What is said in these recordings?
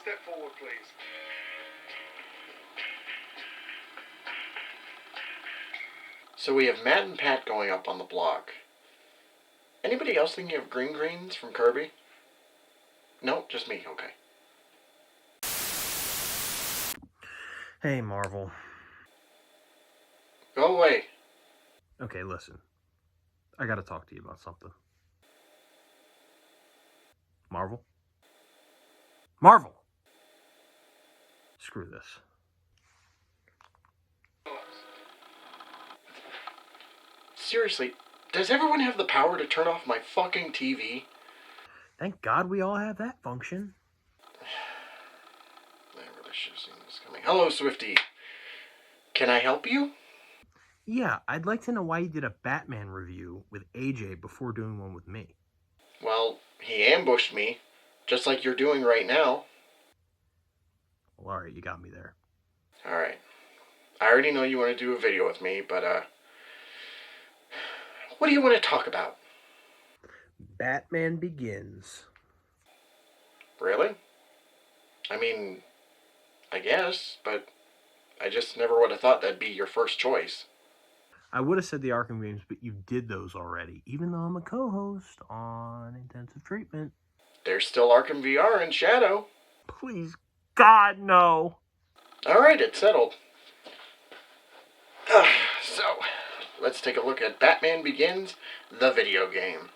Step forward, please. So we have Matt and Pat going up on the block. Anybody else thinking of Green Greens from Kirby? No, just me, okay. Hey, Marvel. Go away. Okay, listen. I gotta talk to you about something. Marvel? Marvel! Screw this. Seriously, does everyone have the power to turn off my fucking TV? Thank God we all have that function. I really should have seen this coming. Hello, Swfte. Can I help you? Yeah, I'd like to know why you did a Batman review with AJ before doing one with me. Well, he ambushed me, just like you're doing right now. Well, alright, you got me there. Alright. I already know you want to do a video with me, but, what do you want to talk about? Batman Begins. Really? I mean, I guess, but I just never would have thought that'd be your first choice. I would have said the Arkham games, but you did those already, even though I'm a co-host on Intensive Treatment. There's still Arkham VR and Shadow. Please, God, no! Alright, it's settled. So, let's take a look at Batman Begins, the video game.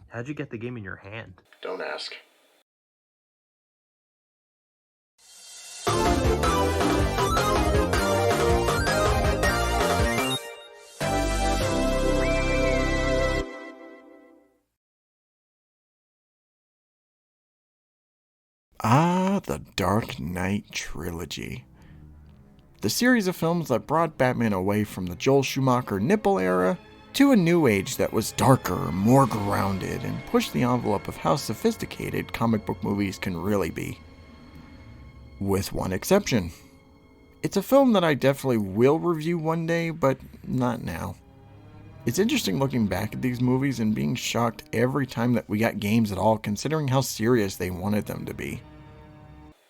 How'd you get the game in your hand? Don't ask. Ah, the Dark Knight trilogy. The series of films that brought Batman away from the Joel Schumacher nipple era to a new age that was darker, more grounded, and pushed the envelope of how sophisticated comic book movies can really be. With one exception. It's a film that I definitely will review one day, but not now. It's interesting looking back at these movies and being shocked every time that we got games at all, considering how serious they wanted them to be.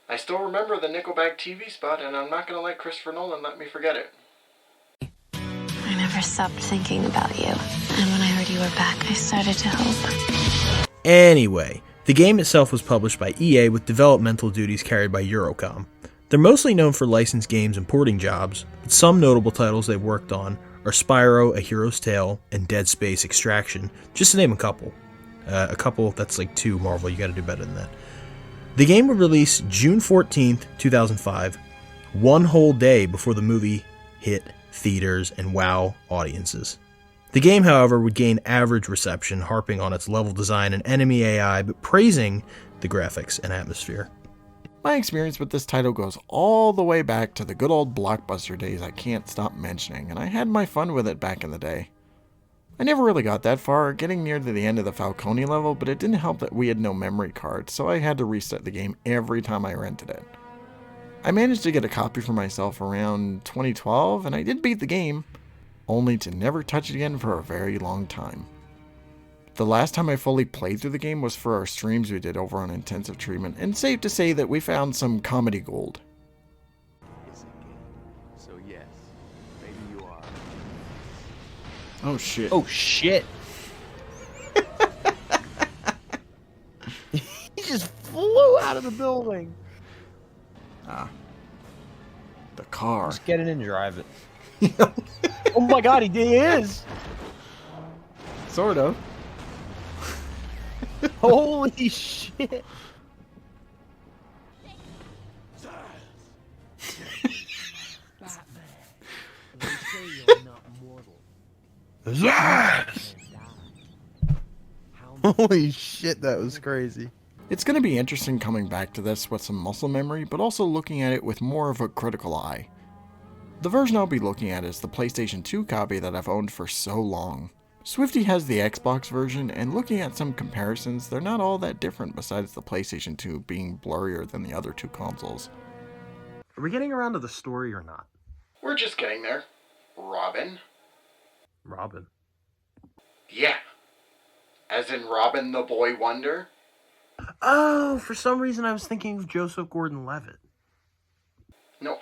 I still remember the Nickelback TV spot, and I'm not going to let Christopher Nolan let me forget it. I never stopped thinking about you. And when I heard you were back, I started to hope. Anyway, the game itself was published by EA with developmental duties carried by Eurocom. They're mostly known for licensed games and porting jobs, but some notable titles they've worked on are Spyro, A Hero's Tale, and Dead Space Extraction, just to name a couple. That's like 2, Marvel, you gotta do better than that. The game would release June 14th, 2005, one whole day before the movie hit theaters and WoW audiences. The game, however, would gain average reception, harping on its level design and enemy AI, but praising the graphics and atmosphere. My experience with this title goes all the way back to the good old Blockbuster days I can't stop mentioning, and I had my fun with it back in the day. I never really got that far, getting near to the end of the Falcone level, but it didn't help that we had no memory card, so I had to reset the game every time I rented it. I managed to get a copy for myself around 2012, and I did beat the game, only to never touch it again for a very long time. The last time I fully played through the game was for our streams we did over on Intensive Treatment, and safe to say that we found some comedy gold. So yes, maybe you are. Oh shit. Oh shit! He just flew out of the building! The car. Just get in and drive it. Oh my god, he is! Sort of. Holy shit! Holy shit, that was crazy. It's going to be interesting coming back to this with some muscle memory, but also looking at it with more of a critical eye. The version I'll be looking at is the PlayStation 2 copy that I've owned for so long. Swfte has the Xbox version, and looking at some comparisons, they're not all that different besides the PlayStation 2 being blurrier than the other two consoles. Are we getting around to the story or not? We're just getting there. Robin? Robin. Yeah. As in Robin the Boy Wonder? Oh, for some reason I was thinking of Joseph Gordon-Levitt. No.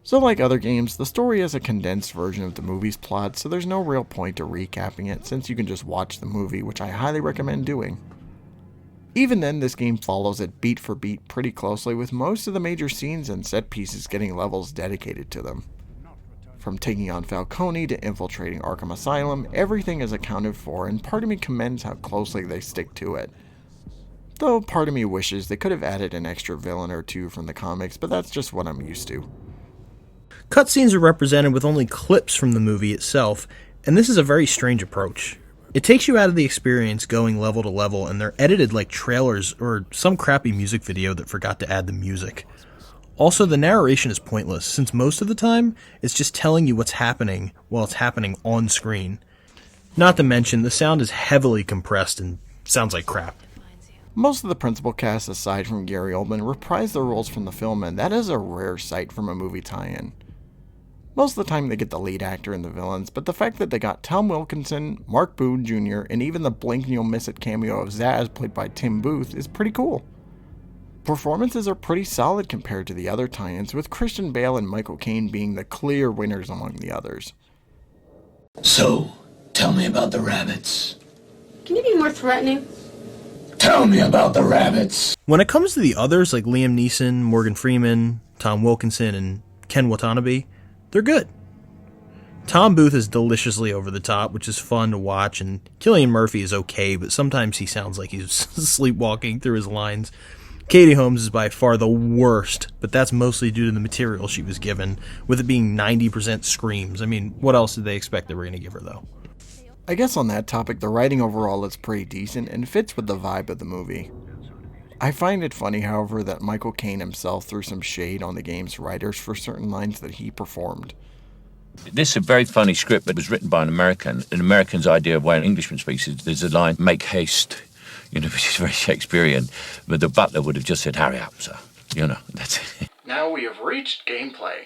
So like other games, the story is a condensed version of the movie's plot, so there's no real point to recapping it since you can just watch the movie, which I highly recommend doing. Even then, this game follows it beat for beat pretty closely, with most of the major scenes and set pieces getting levels dedicated to them. From taking on Falcone to infiltrating Arkham Asylum, everything is accounted for, and part of me commends how closely they stick to it. Though part of me wishes they could have added an extra villain or two from the comics, but that's just what I'm used to. Cutscenes are represented with only clips from the movie itself, and this is a very strange approach. It takes you out of the experience going level to level, and they're edited like trailers or some crappy music video that forgot to add the music. Also, the narration is pointless, since most of the time, it's just telling you what's happening while it's happening on screen. Not to mention, the sound is heavily compressed and sounds like crap. Most of the principal cast, aside from Gary Oldman, reprise their roles from the film, and that is a rare sight from a movie tie-in. Most of the time they get the lead actor and the villains, but the fact that they got Tom Wilkinson, Mark Boone Jr., and even the blink and you'll miss it cameo of Zaz played by Tim Booth is pretty cool. Performances are pretty solid compared to the other tie-ins, with Christian Bale and Michael Caine being the clear winners among the others. So, tell me about the rabbits. Can you be more threatening? Tell me about the rabbits. When it comes to the others like Liam Neeson, Morgan Freeman, Tom Wilkinson, and Ken Watanabe, they're good. Tom Booth is deliciously over the top, which is fun to watch, and Cillian Murphy is okay, but sometimes he sounds like he's sleepwalking through his lines. Katie Holmes is by far the worst, but that's mostly due to the material she was given, with it being 90% screams. I mean, what else did they expect they were going to give her, though? I guess on that topic, the writing overall is pretty decent and fits with the vibe of the movie. I find it funny, however, that Michael Caine himself threw some shade on the game's writers for certain lines that he performed. This is a very funny script that was written by an American. An American's idea of why an Englishman speaks is there's a line, make haste, which is very Shakespearean, but the butler would have just said, hurry up, sir. That's it. Now we have reached gameplay.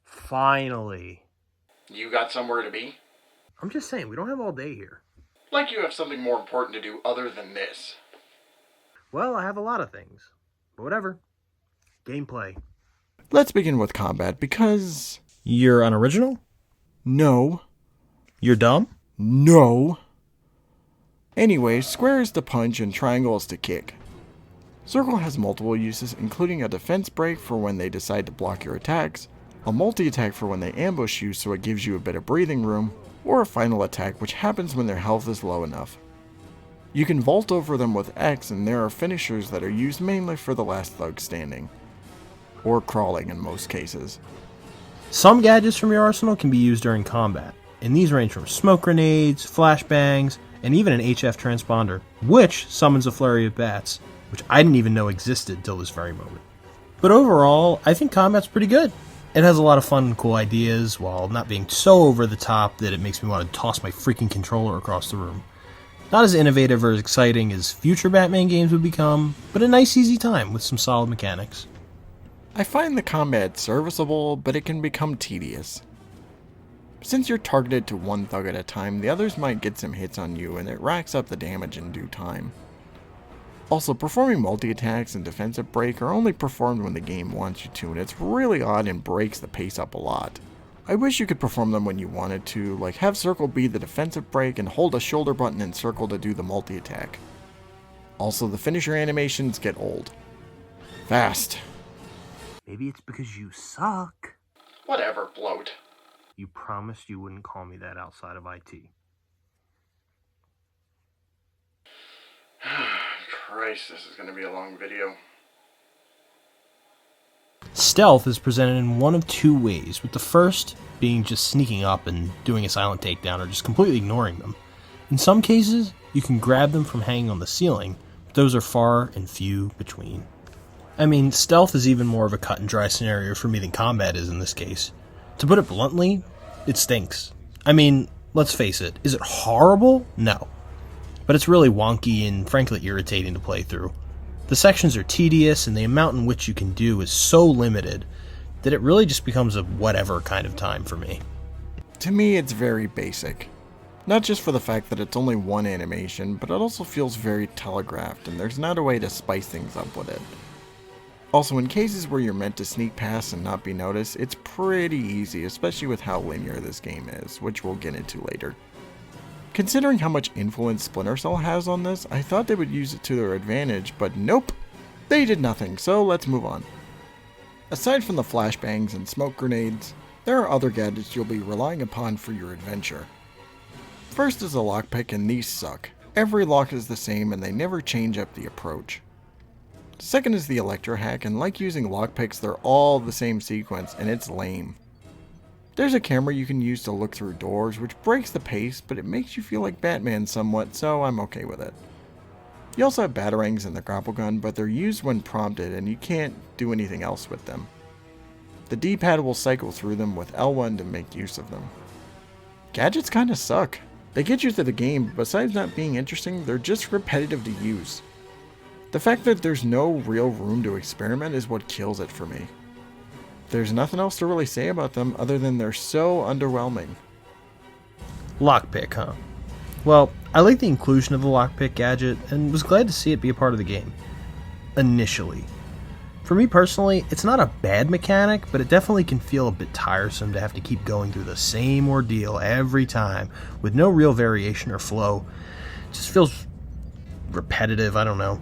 Finally. You got somewhere to be? I'm just saying, we don't have all day here. Like you have something more important to do other than this. Well, I have a lot of things. But whatever. Gameplay. Let's begin with combat, because... You're unoriginal? No. You're dumb? No. Anyway, square is to punch and triangle is to kick. Circle has multiple uses, including a defense break for when they decide to block your attacks, a multi-attack for when they ambush you so it gives you a bit of breathing room, or a final attack which happens when their health is low enough. You can vault over them with X, and there are finishers that are used mainly for the last thug standing. Or crawling in most cases. Some gadgets from your arsenal can be used during combat, and these range from smoke grenades, flashbangs, and even an HF transponder, which summons a flurry of bats, which I didn't even know existed till this very moment. But overall, I think combat's pretty good. It has a lot of fun and cool ideas, while not being so over the top that it makes me want to toss my freaking controller across the room. Not as innovative or as exciting as future Batman games would become, but a nice easy time with some solid mechanics. I find the combat serviceable, but it can become tedious. Since you're targeted to one thug at a time, the others might get some hits on you, and it racks up the damage in due time. Also, performing multi-attacks and defensive break are only performed when the game wants you to, and it's really odd and breaks the pace up a lot. I wish you could perform them when you wanted to, like have circle be the defensive break and hold a shoulder button and circle to do the multi-attack. Also, the finisher animations get old. Fast. Maybe it's because you suck. Whatever, bloat. You promised you wouldn't call me that outside of IT. Christ, this is going to be a long video. Stealth is presented in one of two ways, with the first being just sneaking up and doing a silent takedown or just completely ignoring them. In some cases, you can grab them from hanging on the ceiling, but those are far and few between. I mean, stealth is even more of a cut and dry scenario for me than combat is in this case. To put it bluntly, it stinks. I mean, let's face it, is it horrible? No. But it's really wonky and frankly irritating to play through. The sections are tedious, and the amount in which you can do is so limited that it really just becomes a whatever kind of time for me. To me, it's very basic. Not just for the fact that it's only one animation, but it also feels very telegraphed and there's not a way to spice things up with it. Also, in cases where you're meant to sneak past and not be noticed, it's pretty easy, especially with how linear this game is, which we'll get into later. Considering how much influence Splinter Cell has on this, I thought they would use it to their advantage, but nope! They did nothing, so let's move on. Aside from the flashbangs and smoke grenades, there are other gadgets you'll be relying upon for your adventure. First is a lockpick, and these suck. Every lock is the same and they never change up the approach. Second is the electro hack, and like using lockpicks, they're all the same sequence and it's lame. There's a camera you can use to look through doors, which breaks the pace, but it makes you feel like Batman somewhat, so I'm okay with it. You also have batarangs and the grapple gun, but they're used when prompted and you can't do anything else with them. The D-pad will cycle through them with L1 to make use of them. Gadgets kinda suck. They get you through the game, but besides not being interesting, they're just repetitive to use. The fact that there's no real room to experiment is what kills it for me. There's nothing else to really say about them other than they're so underwhelming. Lockpick, huh? Well, I like the inclusion of the lockpick gadget and was glad to see it be a part of the game. Initially. For me personally, it's not a bad mechanic, but it definitely can feel a bit tiresome to have to keep going through the same ordeal every time with no real variation or flow. It just feels repetitive, I don't know.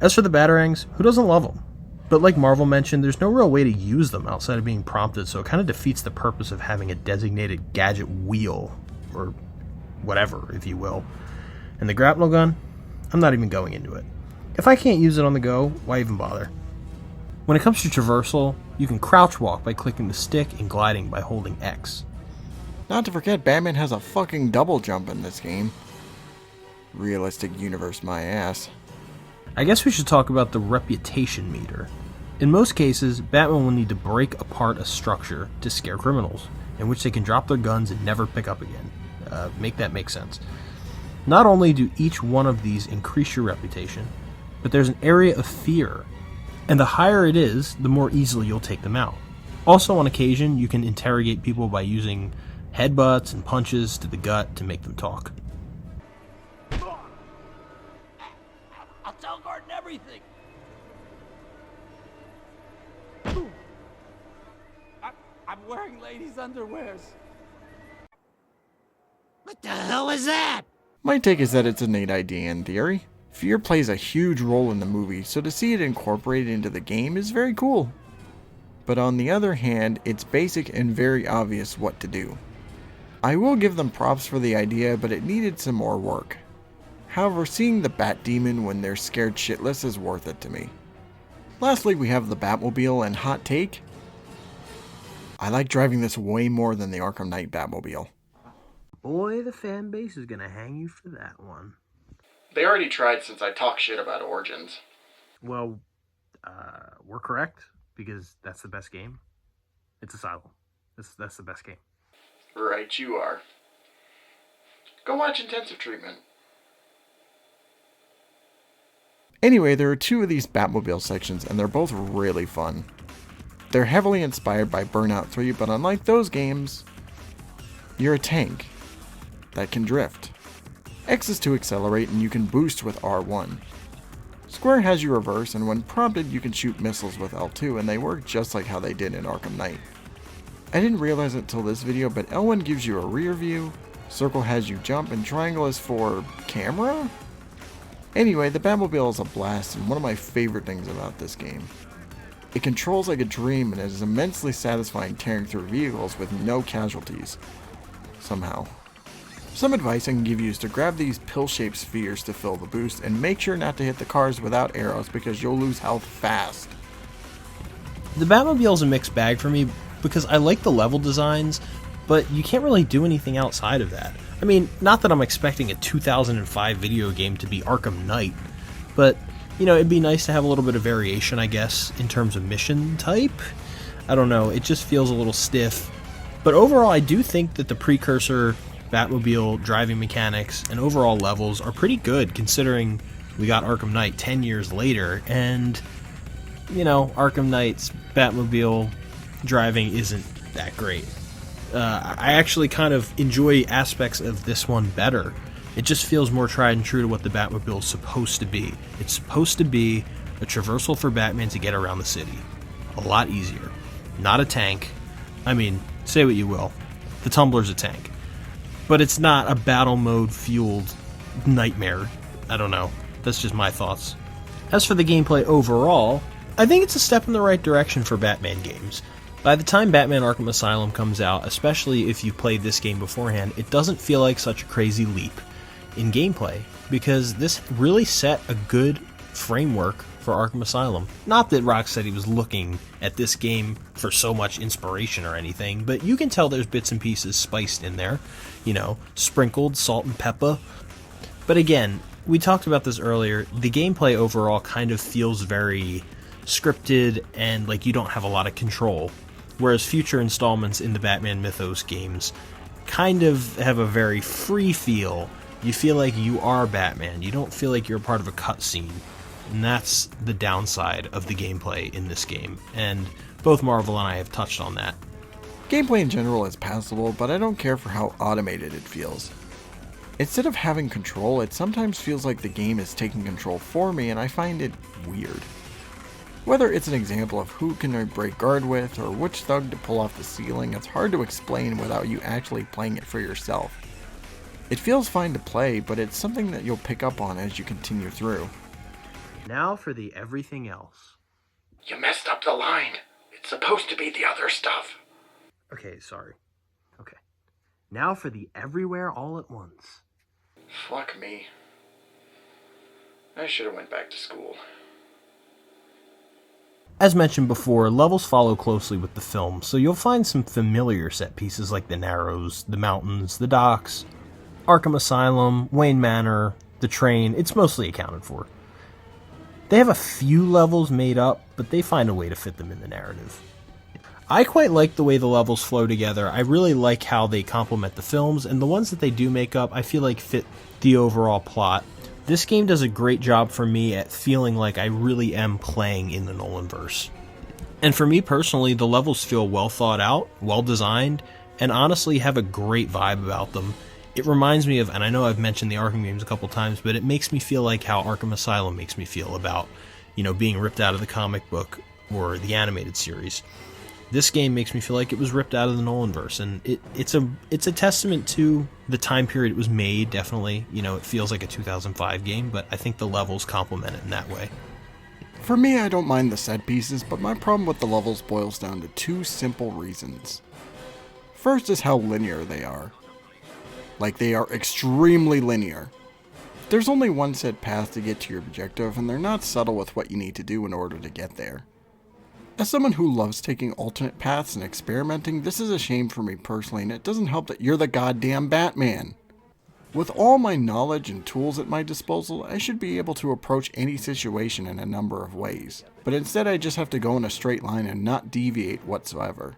As for the batarangs, who doesn't love them? But like Marvel mentioned, there's no real way to use them outside of being prompted, so it kind of defeats the purpose of having a designated gadget wheel, or whatever, if you will. And the grapple gun? I'm not even going into it. If I can't use it on the go, why even bother? When it comes to traversal, you can crouch walk by clicking the stick and gliding by holding X. Not to forget, Batman has a fucking double jump in this game. Realistic universe my ass. I guess we should talk about the reputation meter. In most cases, Batman will need to break apart a structure to scare criminals, in which they can drop their guns and never pick up again. Make that make sense. Not only do each one of these increase your reputation, but there's an area of fear, and the higher it is, the more easily you'll take them out. Also, on occasion, you can interrogate people by using headbutts and punches to the gut to make them talk. I'll tell Gordon everything. I'm wearing ladies' underwears. What the hell was that? My take is that it's a neat idea in theory. Fear plays a huge role in the movie, so to see it incorporated into the game is very cool. But on the other hand, it's basic and very obvious what to do. I will give them props for the idea, but it needed some more work. However, seeing the Bat Demon when they're scared shitless is worth it to me. Lastly, we have the Batmobile, and hot take, I like driving this way more than the Arkham Knight Batmobile. Boy, the fan base is gonna hang you for that one. They already tried since I talk shit about Origins. Well, we're correct, because that's the best game. It's Asylum. That's the best game. Right, you are. Go watch Intensive Treatment. Anyway, there are two of these Batmobile sections, and they're both really fun. They're heavily inspired by Burnout 3, but unlike those games, you're a tank that can drift. X is to accelerate, and you can boost with R1. Square has you reverse, and when prompted, you can shoot missiles with L2, and they work just like how they did in Arkham Knight. I didn't realize it till this video, but L1 gives you a rear view, circle has you jump, and triangle is for camera? Anyway, the Batmobile is a blast and one of my favorite things about this game. It controls like a dream and it is immensely satisfying tearing through vehicles with no casualties. Somehow. Some advice I can give you is to grab these pill-shaped spheres to fill the boost and make sure not to hit the cars without arrows because you'll lose health fast. The Batmobile's a mixed bag for me because I like the level designs, but you can't really do anything outside of that. I mean, not that I'm expecting a 2005 video game to be Arkham Knight, but, you know, it'd be nice to have a little bit of variation, I guess, in terms of mission type. I don't know, it just feels a little stiff. But overall, I do think that the precursor Batmobile driving mechanics and overall levels are pretty good, considering we got Arkham Knight 10 years later, and, you know, Arkham Knight's Batmobile driving isn't that great. I actually kind of enjoy aspects of this one better. It just feels more tried and true to what the Batmobile is supposed to be. It's supposed to be a traversal for Batman to get around the city. A lot easier. Not a tank. I mean, say what you will. The Tumbler's a tank. But it's not a battle mode fueled nightmare. I don't know. That's just my thoughts. As for the gameplay overall, I think it's a step in the right direction for Batman games. By the time Batman Arkham Asylum comes out, especially if you played this game beforehand, it doesn't feel like such a crazy leap in gameplay, because this really set a good framework for Arkham Asylum. Not that Rocksteady was looking at this game for so much inspiration or anything, but you can tell there's bits and pieces spiced in there, sprinkled, salt and pepper. But again, we talked about this earlier, the gameplay overall kind of feels very scripted and like you don't have a lot of control, whereas future installments in the Batman Mythos games kind of have a very free feel. You feel like you are Batman. You don't feel like you're a part of a cutscene. And that's the downside of the gameplay in this game. And both Marvel and I have touched on that. Gameplay in general is passable, but I don't care for how automated it feels. Instead of having control, it sometimes feels like the game is taking control for me, and I find it weird. Whether it's an example of who can I break guard with, or which thug to pull off the ceiling, it's hard to explain without you actually playing it for yourself. It feels fine to play, but it's something that you'll pick up on as you continue through. Now for the everything else. You messed up the line. It's supposed to be the other stuff. Okay, sorry. Okay. Now for the everywhere all at once. Fuck me. I should have went back to school. As mentioned before, levels follow closely with the film, so you'll find some familiar set pieces like the Narrows, the mountains, the docks, Arkham Asylum, Wayne Manor, the train. It's mostly accounted for. They have a few levels made up, but they find a way to fit them in the narrative. I quite like the way the levels flow together. I really like how they complement the films, and the ones that they do make up, I feel like fit the overall plot. This game does a great job for me at feeling like I really am playing in the Nolanverse. And for me personally, the levels feel well thought out, well designed, and honestly have a great vibe about them. It reminds me of, and I know I've mentioned the Arkham games a couple times, but it makes me feel like how Arkham Asylum makes me feel about, being ripped out of the comic book or the animated series. This game makes me feel like it was ripped out of the Nolanverse, and it's a testament to the time period it was made, definitely. It feels like a 2005 game, but I think the levels complement it in that way. For me, I don't mind the set pieces, but my problem with the levels boils down to two simple reasons. First is how linear they are. Like, they are extremely linear. There's only one set path to get to your objective, and they're not subtle with what you need to do in order to get there. As someone who loves taking alternate paths and experimenting, this is a shame for me personally, and it doesn't help that you're the goddamn Batman. With all my knowledge and tools at my disposal, I should be able to approach any situation in a number of ways, but instead I just have to go in a straight line and not deviate whatsoever.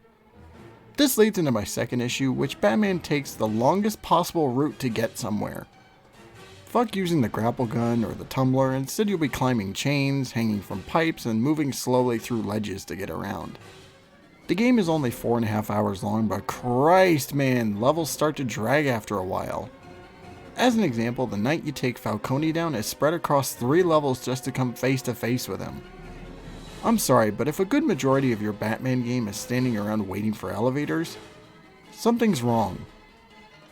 This leads into my second issue, which Batman takes the longest possible route to get somewhere. Fuck using the grapple gun or the tumbler, instead you'll be climbing chains, hanging from pipes, and moving slowly through ledges to get around. The game is only 4.5 hours long, but Christ man, levels start to drag after a while. As an example, the night you take Falcone down is spread across 3 levels just to come face to face with him. I'm sorry, but if a good majority of your Batman game is standing around waiting for elevators, something's wrong.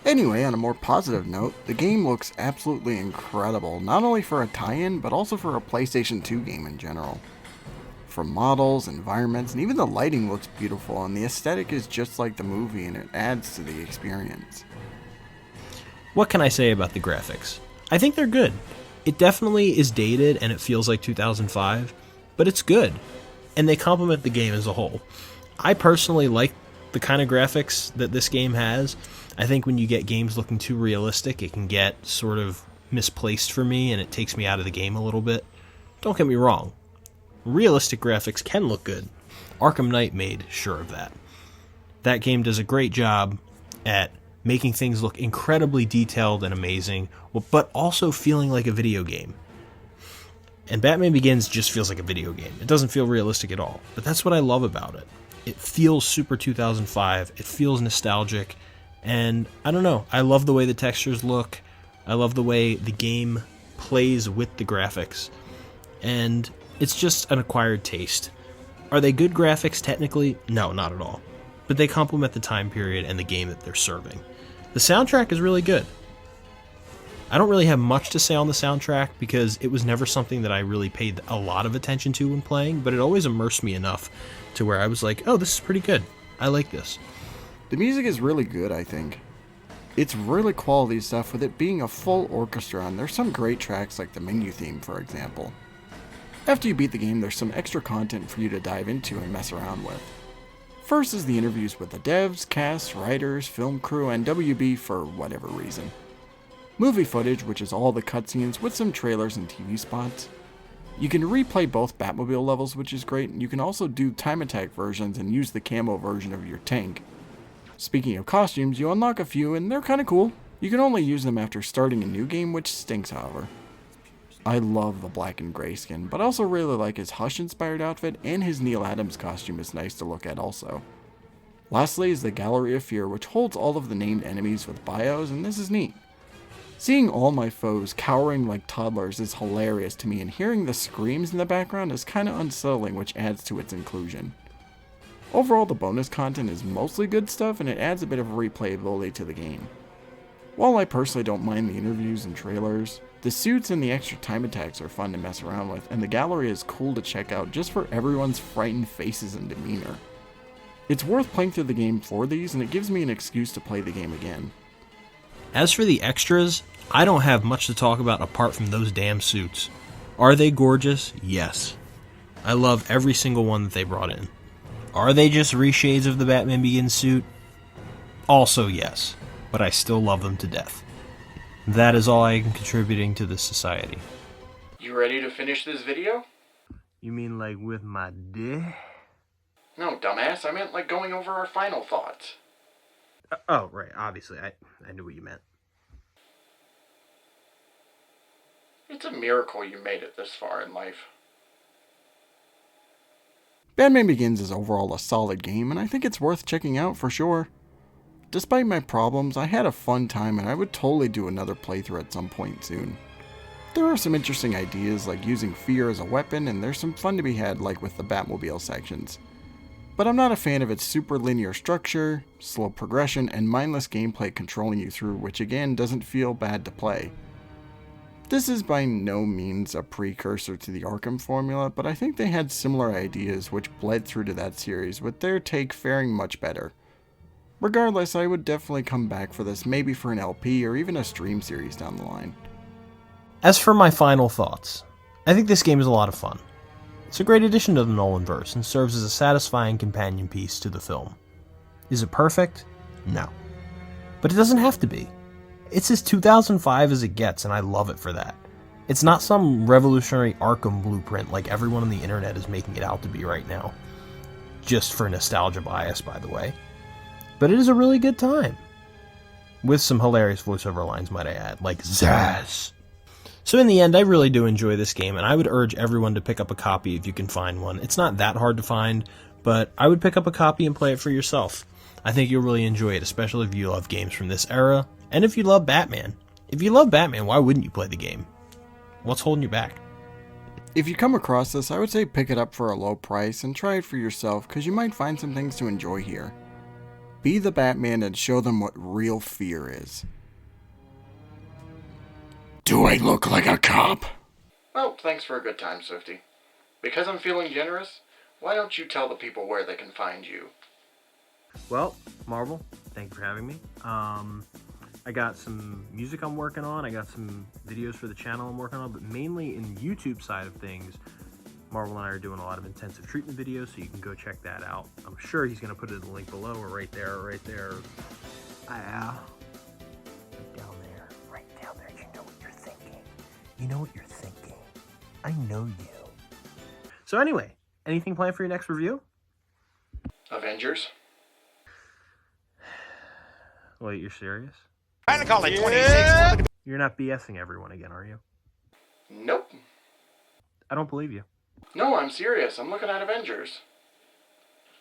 Anyway, on a more positive note, the game looks absolutely incredible, not only for a tie-in, but also for a PlayStation 2 game in general. From models, environments, and even the lighting looks beautiful, and the aesthetic is just like the movie, and it adds to the experience. What can I say about the graphics? I think they're good. It definitely is dated, and it feels like 2005, but it's good, and they complement the game as a whole. I personally like the kind of graphics that this game has. I think when you get games looking too realistic, it can get sort of misplaced for me, and it takes me out of the game a little bit. Don't get me wrong. Realistic graphics can look good. Arkham Knight made sure of that. That game does a great job at making things look incredibly detailed and amazing, but also feeling like a video game. And Batman Begins just feels like a video game. It doesn't feel realistic at all, but that's what I love about it. It feels super 2005. It feels nostalgic. And I don't know. I love the way the textures look. I love the way the game plays with the graphics. And it's just an acquired taste. Are they good graphics technically? No, not at all. But they complement the time period and the game that they're serving. The soundtrack is really good. I don't really have much to say on the soundtrack because it was never something that I really paid a lot of attention to when playing, but it always immersed me enough to where I was like, oh, this is pretty good. I like this. The music is really good, I think. It's really quality stuff with it being a full orchestra, and there's some great tracks like the menu theme, for example. After you beat the game, there's some extra content for you to dive into and mess around with. First is the interviews with the devs, cast, writers, film crew, and WB for whatever reason. Movie footage, which is all the cutscenes with some trailers and TV spots. You can replay both Batmobile levels, which is great, and you can also do time attack versions and use the camo version of your tank. Speaking of costumes, you unlock a few and they're kinda cool. You can only use them after starting a new game, which stinks however. I love the black and gray skin, but I also really like his Hush-inspired outfit, and his Neil Adams costume is nice to look at also. Lastly is the Gallery of Fear, which holds all of the named enemies with bios, and this is neat. Seeing all my foes cowering like toddlers is hilarious to me, and hearing the screams in the background is kinda unsettling, which adds to its inclusion. Overall, the bonus content is mostly good stuff, and it adds a bit of replayability to the game. While I personally don't mind the interviews and trailers, the suits and the extra time attacks are fun to mess around with, and the gallery is cool to check out just for everyone's frightened faces and demeanor. It's worth playing through the game for these, and it gives me an excuse to play the game again. As for the extras, I don't have much to talk about apart from those damn suits. Are they gorgeous? Yes. I love every single one that they brought in. Are they just reshades of the Batman Begins suit? Also yes, but I still love them to death. That is all I am contributing to this society. You ready to finish this video? You mean like with my dick? No, dumbass, I meant like going over our final thoughts. Oh, right, obviously, I knew what you meant. It's a miracle you made it this far in life. Batman Begins is overall a solid game, and I think it's worth checking out for sure. Despite my problems, I had a fun time, and I would totally do another playthrough at some point soon. There are some interesting ideas like using fear as a weapon, and there's some fun to be had like with the Batmobile sections. But I'm not a fan of its super linear structure, slow progression, and mindless gameplay controlling you through, which again doesn't feel bad to play. This is by no means a precursor to the Arkham formula, but I think they had similar ideas which bled through to that series, with their take faring much better. Regardless, I would definitely come back for this, maybe for an LP or even a stream series down the line. As for my final thoughts, I think this game is a lot of fun. It's a great addition to the Nolanverse and serves as a satisfying companion piece to the film. Is it perfect? No. But it doesn't have to be. It's as 2005 as it gets, and I love it for that. It's not some revolutionary Arkham blueprint like everyone on the internet is making it out to be right now. Just for nostalgia bias, by the way. But it is a really good time. With some hilarious voiceover lines, might I add, like Zazz. So in the end, I really do enjoy this game, and I would urge everyone to pick up a copy if you can find one. It's not that hard to find, but I would pick up a copy and play it for yourself. I think you'll really enjoy it, especially if you love games from this era, and if you love Batman. If you love Batman, why wouldn't you play the game? What's holding you back? If you come across this, I would say pick it up for a low price and try it for yourself, because you might find some things to enjoy here. Be the Batman and show them what real fear is. Do I look like a cop? Well, thanks for a good time, Swfte. Because I'm feeling generous, why don't you tell the people where they can find you? Well, Marvel, thank you for having me. I got some music I'm working on. I got some videos for the channel I'm working on, but mainly in the YouTube side of things, Marvel and I are doing a lot of intensive treatment videos, so you can go check that out. I'm sure he's going to put it in the link below or right there. Right down there. You know what you're thinking. You know what you're thinking. I know you. So anyway, anything planned for your next review? Avengers? Wait, you're serious? Trying to call it 26. You're not BSing everyone again, are you? Nope. I don't believe you. No, I'm serious. I'm looking at Avengers.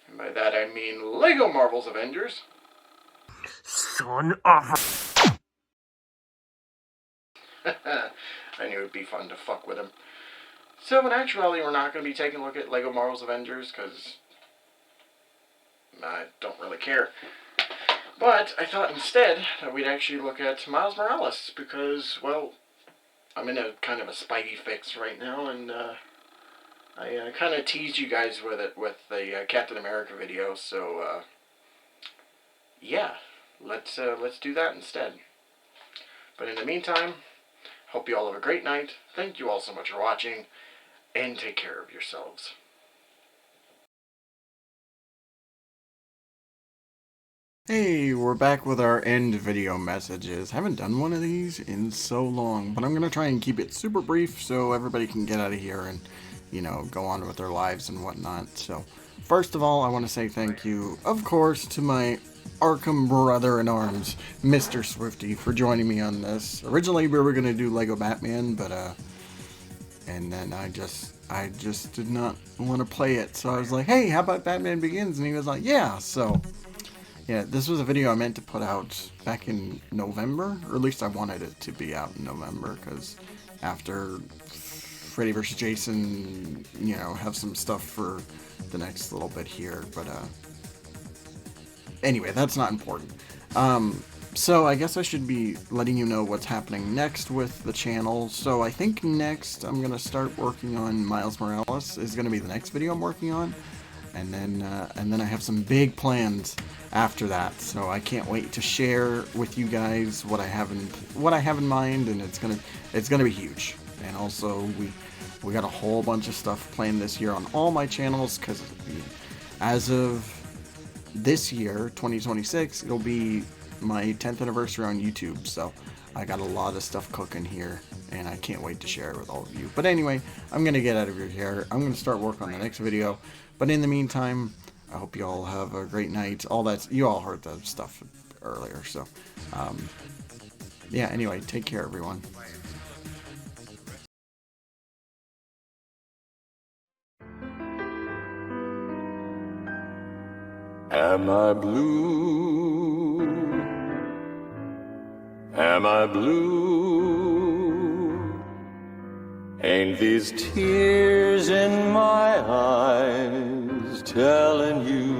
And by that I mean Lego Marvel's Avengers. Son of I knew it'd be fun to fuck with him. So in actuality, we're not going to be taking a look at Lego Marvel's Avengers, because I don't really care. But I thought instead that we'd actually look at Miles Morales, because, well, I'm in a kind of a Spidey fix right now, and I kind of teased you guys with it with the Captain America video, so yeah, let's do that instead. But in the meantime, hope you all have a great night. Thank you all so much for watching, and take care of yourselves. Hey, we're back with our end video messages. Haven't done one of these in so long, but I'm going to try and keep it super brief so everybody can get out of here and, you know, go on with their lives and whatnot. So, first of all, I want to say thank you, of course, to my Arkham brother-in-arms, Mr. Swfte, for joining me on this. Originally, we were going to do Lego Batman, but, and then I just did not want to play it. So I was like, hey, how about Batman Begins? And he was like, yeah, so... yeah, this was a video I meant to put out back in November, or at least I wanted it to be out in November, because after Freddy vs. Jason, you know, have some stuff for the next little bit here, but, anyway, that's not important. So I guess I should be letting you know what's happening next with the channel. So I think next I'm going to start working on Miles Morales, is going to be the next video I'm working on. And then I have some big plans after that, so I can't wait to share with you guys what I have in mind, and it's gonna be huge. And also we got a whole bunch of stuff planned this year on all my channels, because as of this year, 2026, it'll be my 10th anniversary on YouTube. So I got a lot of stuff cooking here, and I can't wait to share it with all of you. But anyway, I'm gonna get out of your hair. I'm gonna start work on the next video. But in the meantime, I hope you all have a great night. You all heard the stuff earlier, so yeah, anyway, take care, everyone. Am I blue? Am I blue? Ain't these tears in my eyes telling you